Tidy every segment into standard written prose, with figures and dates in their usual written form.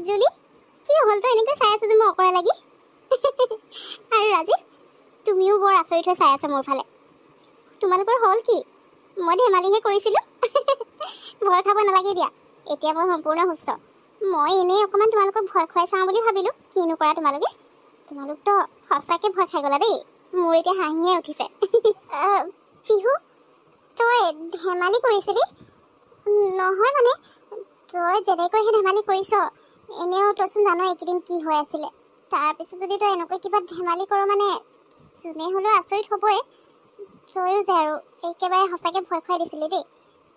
জুলি কি হ'ল তো এনেকৈ চাই আছো যে মই অকৰা লাগি আৰু ৰাজীৱ তুমিও বৰ আচৰিত হৈ চাই আছা মোৰ ফালে তোমালোকৰ হ'ল কি মই ধেমালিহে কৰিছিলোঁ ভয় খাব নালাগে দিয়া এতিয়া মই সম্পূৰ্ণ সুস্থ মই এনেই অকণমান তোমালোকক ভয় খুৱাই চাওঁ বুলি ভাবিলোঁ কিনো কৰা তোমালোকতো সঁচাকৈ ভয় খাই গ'লা দেই মোৰ এতিয়া হাঁহিয়ে উঠিছে পিহু তই ধেমালি কৰিছিলি নহয় মানে তই যেনেকৈ সেই ধেমালি কৰিছ এনেও তইচোন জানো এইকেইদিন কি হৈ আছিলে তাৰপিছত যদি তই এনেকৈ কিবা ধেমালি কৰ মানে যোনে হ'লেও আচৰিত হ'বই তয়ো যে আৰু একেবাৰে সঁচাকৈ ভয় খুৱাই দিছিলি দেই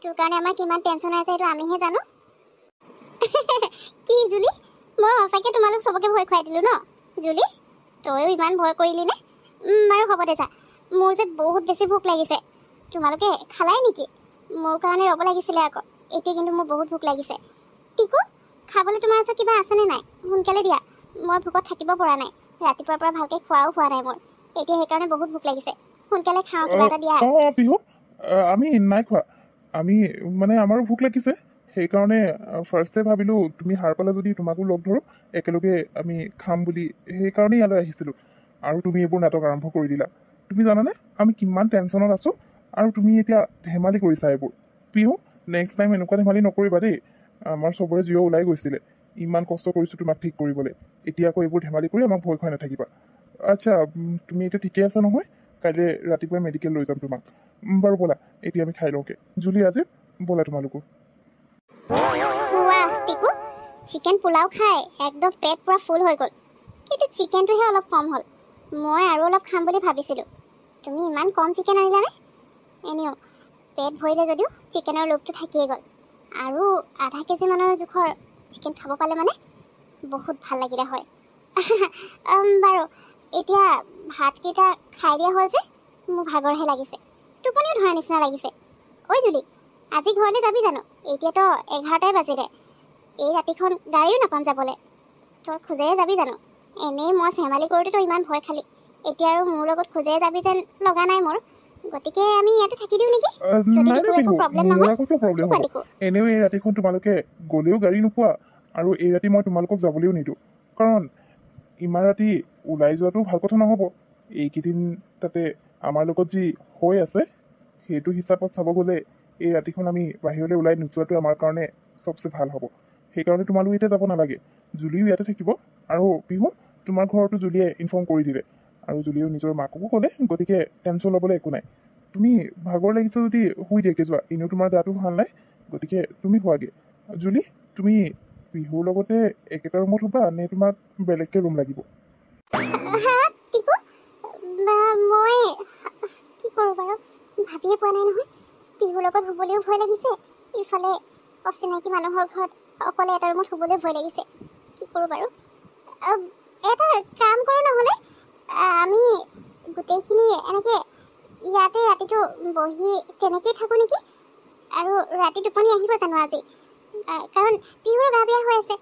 তোৰ কাৰণে আমাৰ কিমান টেনশ্যন আছে সেইটো আমিহে জানো কি জুলি মই সঁচাকৈ তোমালোক চবকে ভয় খুৱাই দিলোঁ ন জুলি তয়ো ইমান ভয় কৰিলি নে বাৰু হ'ব দে যা মোৰ যে বহুত বেছি ভোক লাগিছে তোমালোকে খালাই নেকি মোৰ কাৰণে ৰ'ব লাগিছিলে আকৌ এতিয়া কিন্তু মোৰ বহুত ভোক লাগিছে টিকু খাবলৈ তোমাৰ ওচৰত কিবা আছেনে নাই সোনকালে দিয়া মই ভোকত থাকিব পৰা নাই ৰাতিপুৱাৰ পৰা ভালকৈ খোৱাও হোৱা নাই মোৰ এতিয়া সেইকাৰণে বহুত ভোক লাগিছে সোনকালে খাওঁ কিবা এটা দিয়া পিহু আমি নাই খোৱা আমি মানে আমাৰো ভোক লাগিছে সেইকাৰণে ফাৰ্ষ্টে ভাবিলোঁ তুমি সাৰ পালে যদি তোমাকো লগ ধৰোঁ একেলগে আমি খাম বুলি সেইকাৰণে ইয়ালৈ আহিছিলোঁ আৰু তুমি এইবোৰ নাটক আৰম্ভ কৰি দিলা তুমি জানানে আমি কিমান টেনশ্যনত আছোঁ আৰু তুমি এতিয়া ধেমালি কৰিছা এইবোৰ পিহু নেক্সট টাইম এনেকুৱা ধেমালি নকৰিবা দেই আমাৰ চবৰে জিৰ ওলাই গৈছিলে ইমান কষ্ট কৰিছোঁ তোমাক ঠিক কৰিবলৈ এতিয়া আকৌ এইবোৰ ধেমালি কৰি আমাক ভয় খুৱাই নাথাকিবা আচ্ছা তুমি এতিয়া ঠিকে আছা নহয় কাইলৈ ৰাতিপুৱাই মেডিকেল লৈ যাম তোমাক বাৰু ব'লা এতিয়া আমি খাই লওঁগৈ জুলি আজি ব'লা তোমালোকো ৱাহ টিকু চিকেন পোলাও খাই একদম পেট পুৰা ফুল হৈ গ'ল কিন্তু চিকেনটোহে অলপ কম হ'ল মই আৰু অলপ খাম বুলি ভাবিছিলোঁ তুমি ইমান কম চিকেন আনিলানে এনেও পেট ভৰিলে যদিও চিকেনৰ লোভটো থাকিয়ে গ'ল আৰু আধা কেজিমানৰ জোখৰ চিকেন খাব পালে মানে বহুত ভাল লাগিলে হয় বাৰু এতিয়া ভাতকেইটা খাই দিয়া হ'ল যে মোৰ ভাগৰহে লাগিছে টোপনিও ধৰা নিচিনা লাগিছে ঐ জুলি আজি ঘৰলৈ যাবি জানো এতিয়াতো 11টাই বাজিলে এই ৰাতিখন গাড়ীও নাপাম যাবলৈ তই খোজেৰে যাবি জানো এনেই মই ধেমালি কৰোঁতে তই ইমান ভয় খালি এতিয়া আৰু মোৰ লগত খোজেৰে যাবি যেন লগা নাই মোৰ গতিকে আমি ইয়াতে থাকি দিওঁ নেকি এনেও এই ৰাতিখন তোমালোকে গ'লেও গাড়ী নোপোৱা আৰু এই ৰাতি মই তোমালোকক যাবলৈও নিদিওঁ কাৰণ ইমান ৰাতি ওলাই যোৱাটো ভাল কথা নহ'ব এইকেইদিন তাতে আমাৰ লগত যি হৈ আছে সেইটো হিচাপত চাব গ'লে এই ৰাতিখন আমি বাহিৰলৈ ওলাই নোযোৱাটো আমাৰ কাৰণে চবচে ভাল হ'ব সেইকাৰণে তোমালোক এতিয়া যাব নালাগে জুলিও ইয়াতে থাকিব আৰু পিহু তোমাৰ ঘৰতো জুলিয়ে ইনফৰ্ম কৰি দিলে আৰু জুলিয়েও নিজৰ মাককো ক'লে গতিকে টেনশ্যন ল'বলৈ একো নাই তুমি ভাগৰ লাগিছে যদি শুই দিয়াকৈ যোৱা এনেও তোমাৰ গাটো ভাল নাই গতিকে তুমি শুৱাগৈ জুলি তুমি পিহুৰ লগতে একেটা ৰুমত শুবা নে তোমাক বেলেগকৈ ৰুম লাগিব মই কি কৰোঁ বাৰু ভাবিয়ে পোৱা নাই নহয় পিহুৰ লগত শুবলৈও ভয় লাগিছে ইফালে অচিনাকি মানুহৰ ঘৰত অকলে এটা ৰুমত শুবলৈ ভয় লাগিছে কি কৰোঁ বাৰু এটা কাম কৰোঁ নহ'লে আমি গোটেইখিনি এনেকৈ ইয়াতে ৰাতিটো বহি তেনেকেই থাকোঁ নেকি আৰু ৰাতি টোপনি আহিব জানো আজি কাৰণ পিহুৰ গা বেয়া হৈ আছে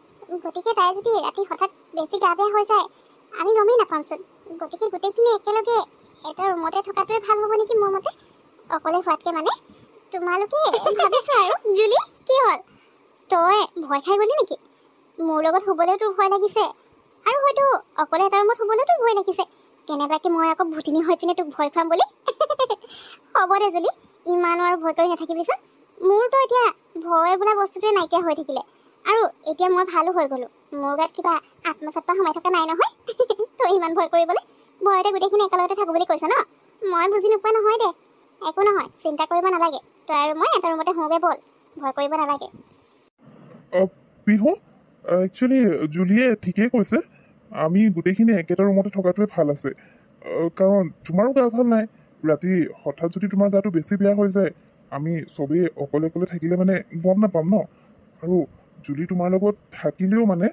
গতিকে তাই যদি ৰাতি হঠাৎ বেছি গা বেয়া হৈ যায় আমি গমেই নাপামচোন গতিকে গোটেইখিনি একেলগে এটা ৰুমতে থকাটোৱে ভাল হ'ব নেকি মোৰ মতে অকলে হোৱাতকৈ মানে তোমালোকে ভাবিছা আৰু জুলি কি হ'ল তই ভয় খাই গ'লি নেকি মোৰ লগত শুবলৈও তোৰ ভয় লাগিছে আৰু হয়তো অকলে এটা ৰুমত শুবলৈও তোৰ ভয় লাগিছে কেনেবাকৈ মই আকৌ ভূতিনী হৈ পিনে তোক ভয় খুৱাম বুলি হ'ব দে জুলি ইমানো আৰু ভয় কৰি নাথাকিবিচোন মোৰতো এতিয়া ভয় বোলা বস্তুটোৱে নাইকিয়া হৈ থাকিলে আৰু এতিয়া মই ভালো হৈ গ'লোঁ মোৰ গাত কিবা আত্মচাত্মা সোমাই থকা নাই নহয় তই ইমান ভয় কৰিবলৈ ভয়তে গোটেইখিনি একেলগতে থাকোঁ বুলি কৈছ ন মই বুজি নোপোৱা নহয় দে একো নহয় চিন্তা কৰিব নালাগে তই আৰু মই এটা ৰুমতে শুওঁগৈ ব'ল ভয় কৰিব নালাগে পিহু একচুৱেলি জুলিয়ে ঠিকেই কৈছে আমি গোটেইখিনি একেটা ৰুমতে থকাটোৱে ভাল আছে কাৰণ তোমাৰো গা ভাল নাই ৰাতি হঠাৎ যদি তোমাৰ গাটো বেছি বেয়া হৈ যায় আমি চবেই অকলে অকলে থাকিলে মানে গম নাপাম ন আৰু জুলি তোমাৰ লগত থাকিলেও মানে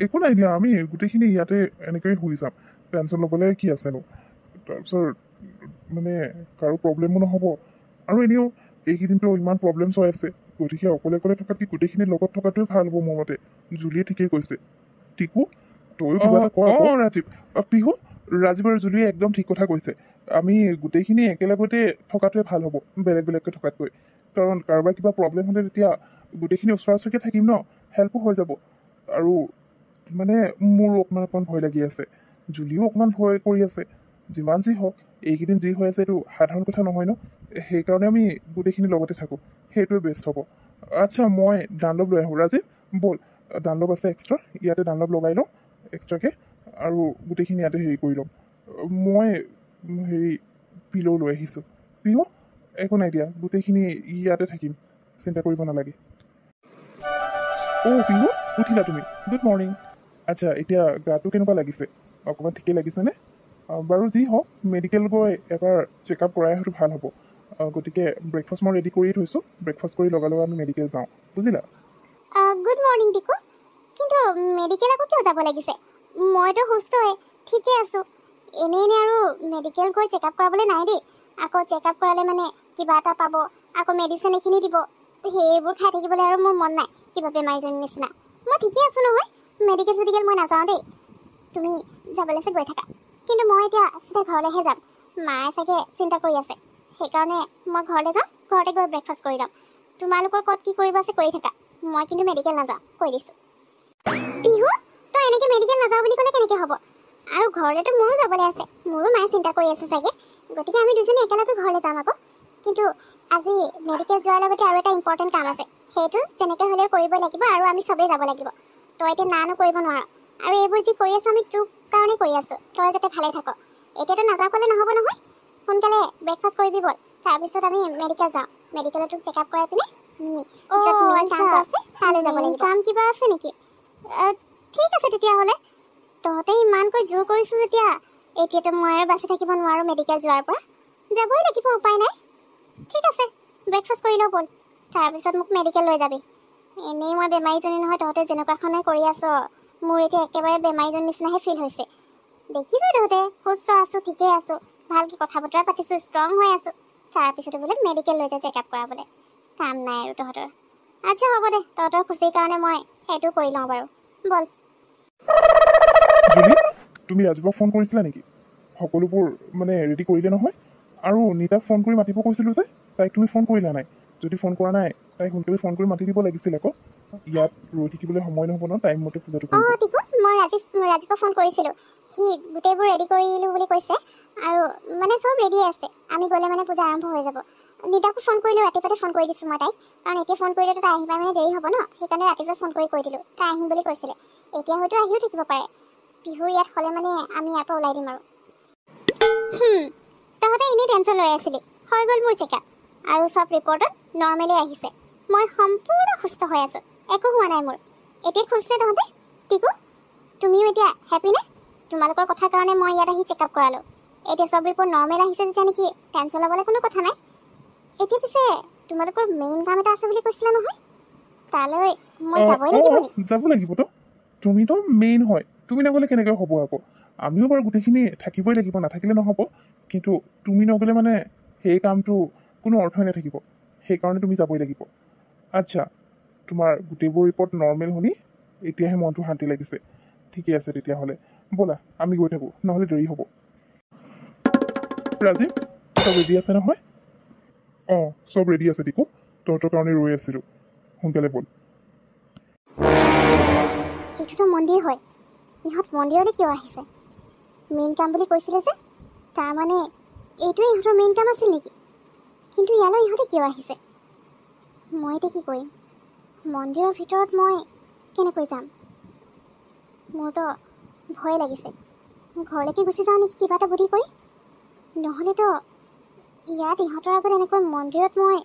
একো নাই দিয়া আমি গোটেইখিনি ইয়াতে এনেকৈয়ে শুই যাম টেনশ্যন ল'বলৈ কি আছেনো তাৰপিছত মানে কাৰো প্ৰব্লেমো নহ'ব আৰু এনেও এইকেইদিনতো ইমান প্ৰব্লেমছ হৈ আছে গতিকে অকলে অকলে থকাতকৈ গোটেইখিনি লগত থকাটোৱে ভাল হ'ব মোৰ মতে জুলিয়ে ঠিকেই কৈছে টিকু তয়ো কিবা এটা কোৱা ৰাজীৱ পিহু ৰাজীৱ আৰু জুলিয়ে একদম ঠিক কথা কৈছে আমি গোটেইখিনি একেলগতে থকাটোৱে ভাল হ'ব বেলেগ বেলেগকৈ থকাতকৈ কাৰণ কাৰোবাৰ কিবা প্ৰব্লেম হ'লে তেতিয়া গোটেইখিনি ওচৰা ওচৰিকৈ থাকিম ন, হেল্পো হৈ যাব। আৰু মানে মোৰো অকণমান ভয় লাগি আছে, জুলিও অকণমান ভয় কৰি আছে। যিমান যি হওক এইকেইদিন যি হৈ আছে এইটো সাধাৰণ কথা নহয় ন, সেইকাৰণে আমি গোটেইখিনি লগতে থাকোঁ, সেইটোৱে বেষ্ট হ'ব। আচ্ছা, মই ডানলপ লৈ আহোঁ। ৰাজীৱ ব'ল, ডানলপ আছে এক্সট্ৰা, ইয়াতে ডানলপ লগাই লওঁ এক্সট্ৰাকৈ, আৰু গোটেইখিনি ইয়াতে হেৰি কৰি ল'ম। মই হেৰি পিলো লৈ আহিছোঁ। পিহু একো নাই দিয়া, গোটেইখিনি ইয়াতে থাকিম, চিন্তা কৰিব নালাগে। অ' পিহু উঠিলা তুমি, গুড মৰ্ণিং। আচ্ছা, এতিয়া গাটো কেনেকুৱা লাগিছে? অকণমান ঠিকেই লাগিছেনে? বাৰু যি হওক, মেডিকেল গৈ এবাৰ চেকআপ কৰাই অহাটো ভাল হ'ব। গতিকে ব্ৰেকফাষ্ট মই ৰেডি কৰিয়ে থৈছোঁ, ব্ৰেকফাষ্ট কৰি লগালগ আমি মেডিকেল যাওঁ, বুজিলা? Good morning Tiku. কিন্তু মেডিকেল আকৌ কিয় যাব লাগিছে? মইতো সুস্থই, ঠিকে আছোঁ। এনেই আৰু মেডিকেল গৈ চেকআপ কৰাবলৈ নাই দেই। আকৌ চেকআপ কৰালে মানে কিবা এটা পাব, আকৌ মেডিচিন এইখিনি দিব, সেইবোৰ খাই থাকিবলৈ আৰু মোৰ মন নাই, কিবা বেমাৰীজনীৰ নিচিনা। মই ঠিকে আছোঁ নহয়, মেডিকেল মই নাযাওঁ দেই। তুমি যাবলৈ আছে গৈ থাকা, কিন্তু মই এতিয়া চিধা ঘৰলৈহে যাম। মায়ে চাগে চিন্তা কৰি আছে, সেইকাৰণে মই ঘৰলৈ যাওঁ, ঘৰতে গৈ ব্ৰেকফাষ্ট কৰি ল'ম। তোমালোকৰ ক'ত কি কৰিব আছে কৰি থাকা, মই কিন্তু মেডিকেল নাযাওঁ, কৈ দিছোঁ। পিহু, তই এনেকৈ মেডিকেল নাযাওঁ বুলি ক'লে কেনেকৈ হ'ব? আৰু ঘৰলৈতো মোৰো যাবলৈ আছে, মোৰো মায়ে চিন্তা কৰি আছে চাগে, গতিকে আমি দুজনী একেলগে ঘৰলৈ যাম আকৌ। কিন্তু আজি মেডিকেল যোৱাৰ লগতে আৰু এটা ইম্পৰ্টেণ্ট কাম আছে, সেইটো যেনেকৈ হ'লেও কৰিবই লাগিব, আৰু আমি চবেই যাব লাগিব। তই এতিয়া না নকৰিব নোৱাৰ, আৰু এইবোৰ যি কৰি আছোঁ আমি তোৰ কাৰণে কৰি আছোঁ, তই যাতে ভালে থাক। এতিয়াতো নাযাওঁ ক'লে নহ'ব নহয়, সোনকালে ব্ৰেকফাষ্ট কৰিবি বল, তাৰপিছত আমি মেডিকেল যাওঁ। মেডিকেলত তোক চেকআপ কৰাই পিনে আমি কামটো আছে তালৈ যাব লাগিব। কাম কিবা আছে নেকি? ঠিক আছে তেতিয়াহ'লে, তহঁতে ইমানকৈ জোৰ কৰিছোঁ যেতিয়া, এতিয়াতো মই আৰু বাচি থাকিব নোৱাৰোঁ মেডিকেল যোৱাৰ পৰা, যাবই লাগিব, উপায় নাই। ঠিক আছে, ব্ৰেকফাষ্ট কৰি লওঁ ব'ল, তাৰপিছত মোক মেডিকেল লৈ যাবি। এনেই মই বেমাৰীজনী নহয়, তহঁতে যেনেকুৱাখনে কৰি আছ, মোৰ এতিয়া একেবাৰে বেমাৰীজনীৰ নিচিনাহে ফিল হৈছে। দেখিছোঁ তহঁতে সুস্থ আছোঁ, ঠিকেই আছোঁ, ভালকৈ কথা বতৰা পাতিছোঁ, ষ্ট্ৰং হৈ আছোঁ, তাৰপিছতে বোলে মেডিকেল লৈ যায় চেকআপ কৰাবলৈ। কাম নাই আৰু তহঁতৰ। আচ্ছা হ'ব দে, তহঁতৰ খুচিৰ কাৰণে মই সেইটো কৰি লওঁ বাৰু, বল। জুলি, তুমি ৰাজীৱক ফোন কৰিছিলা নেকি? সকলোবোৰ মানে ৰেডি কৰিলে নহয়? আৰু নিতাক ফোন কৰি মাতিব কৈছিলোঁ যে, তাইক তুমি ফোন কৰিলা নাই? যদি ফোন কৰা নাই, তাইক সোনকালে ফোন কৰি মাতি দিব লাগিছিল আকৌ। ইয়াত ৰৈ থাকিবলৈ সময় নহ'ব ন, টাইম মতে পূজাটো কৰিব। টিকু, মই ৰাজীৱক ফোন কৰিছিলোঁ, সি গোটেইবোৰ ৰেডি কৰিলোঁ বুলি কৈছে, আৰু মানে চব ৰেডি আছে, আমি গ'লে মানে পূজা আৰম্ভ হৈ যাব। নিতাকো ফোন কৰিলোঁ, ৰাতিপুৱাতে ফোন কৰি দিছোঁ মই তাইক, কাৰণ এতিয়া ফোন কৰিলেতো তাই আহি পাই মানে দেৰি হ'ব ন, সেইকাৰণে ৰাতিপুৱা ফোন কৰি কৈ দিলোঁ তাই আহিম বুলি কৈছিলে। এতিয়া হয়তো আহিও থাকিব পাৰে, বিহুৰ ইয়াত হ'লে মানে আমি ইয়াৰ পৰা ওলাই দিম আৰু। তহঁতে এনেই টেনশ্যন লৈ আছিলি, হৈ গ'ল মোৰ চেকআপ, আৰু চব ৰিপৰ্টত নৰ্মেলি আহিছে। মই সম্পূৰ্ণ সুস্থ হৈ আছোঁ, একো হোৱা নাই মোৰ। এতিয়া খুচনে তহঁতে? টিকু, তুমিও এতিয়া হেপ্পীনে? তোমালোকৰ কথাৰ কাৰণে মই ইয়াত আহি চেকআপ কৰালোঁ। এতিয়া চব ৰিপৰ্ট নৰ্মেল আহিছে যেতিয়া নেকি টেনশ্যন ল'বলৈ কোনো কথা নাই। এতিয়া পিছে তোমালোকৰ মেইন কাম এটা আছে বুলি কৈছিলা নহয়, তালৈ মই যাবই লাগিব নেকি? যাব লাগিবতো, তুমিতো মেইন হয়, তুমি নগ'লে কেনেকৈ হ'ব আকৌ? আমিও বাৰু গোটেইখিনি থাকিবই লাগিব, নাথাকিলে নহ'ব, কিন্তু তুমি নগ'লে মানে সেই কামটো কোনো অৰ্থই নাথাকিব, সেইকাৰণে তুমি যাবই লাগিব। আচ্ছা, তোমাৰ গোটেইবোৰ ৰিপৰ্ট নৰ্মেল শুনি এতিয়াহে মনটো শান্তি লাগিছে। ঠিকে আছে তেতিয়াহ'লে, ব'লা আমি গৈ থাকোঁ, নহ'লে দেৰি হ'ব। ৰাজীৱ, চব ৰেডি আছে নহয়? অঁ, চব ৰেডি আছে টিকু, তহঁতৰ কাৰণে ৰৈ আছিলোঁ, সোনকালে ব'ল। এইটোতো মন্দিৰ হয়, ইহঁত মন্দিৰলৈ কিয় আহিছে? মেইন কাম বুলি কৈছিলে যে, তাৰমানে এইটোৱে ইহঁতৰ মেইন কাম আছিল নেকি? কিন্তু ইয়ালৈ ইহঁতে কিয় আহিছে? মই এতিয়া কি কৰিম? মন্দিৰৰ ভিতৰত মই কেনেকৈ যাম? মোৰতো ভয় লাগিছে, ঘৰলৈকে গুচি যাওঁ নেকি কিবা এটা বুদ্ধি কৰি? নহ'লেতো ইয়াত ইহঁতৰ আগত এনেকৈ মন্দিৰত মই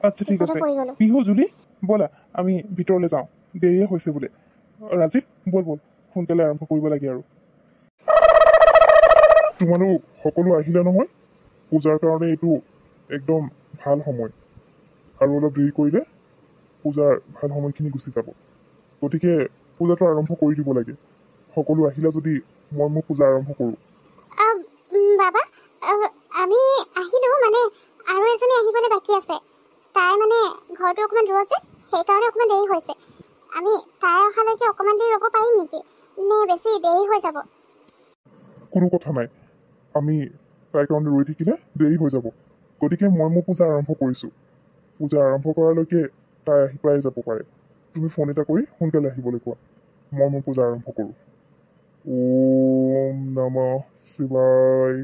আচ্ছা ঠিক আছে, পিহু জুলি ব'লা আমি ভিতৰলৈ যাওঁ, দেৰিয়ে হৈছে বোলে। ৰাজীৱ ব'ল ব'ল, সোনকালে আৰম্ভ কৰিব লাগে আৰু। তোমালোক সকলো আহিলা নহয়? পূজাৰ কাৰণে এইটো একদম ভাল সময়, আৰু অলপ দেৰি কৰিলে পূজাৰ ভাল সময়খিনি গুচি যাব, গতিকে পূজাটো আৰম্ভ কৰি দিব লাগে। সকলো আহিলা যদি মই মোৰ পূজা আৰম্ভ কৰোঁ। বাবা, আমি আহিলোঁ, মানে আৰু এজনী আহিবলৈ বাকী আছে। তাই মানে ঘৰটো অকণমান দূৰত যে, সেইকাৰণে অকণমান দেৰি হৈছে। আমি তাই অহালৈকে অকণমান দেৰি ৰ'ব পাৰিম নেকি, নে বেছি দেৰি হৈ যাব? কোনো কথা নাই, আমি তাইৰ কাৰণে ৰৈ থাকিলে দেৰি হৈ যাব, গতিকে মই মোৰ পূজা আৰম্ভ কৰিছোঁ। পূজা আৰম্ভ কৰালৈকে তাই আহি পাই যাব পাৰে। তুমি ফোন এটা কৰি সোনকালে আহিবলৈ কোৱা, মই মোৰ পূজা আৰম্ভ কৰোঁ। ওম নমঃ শিৱায়।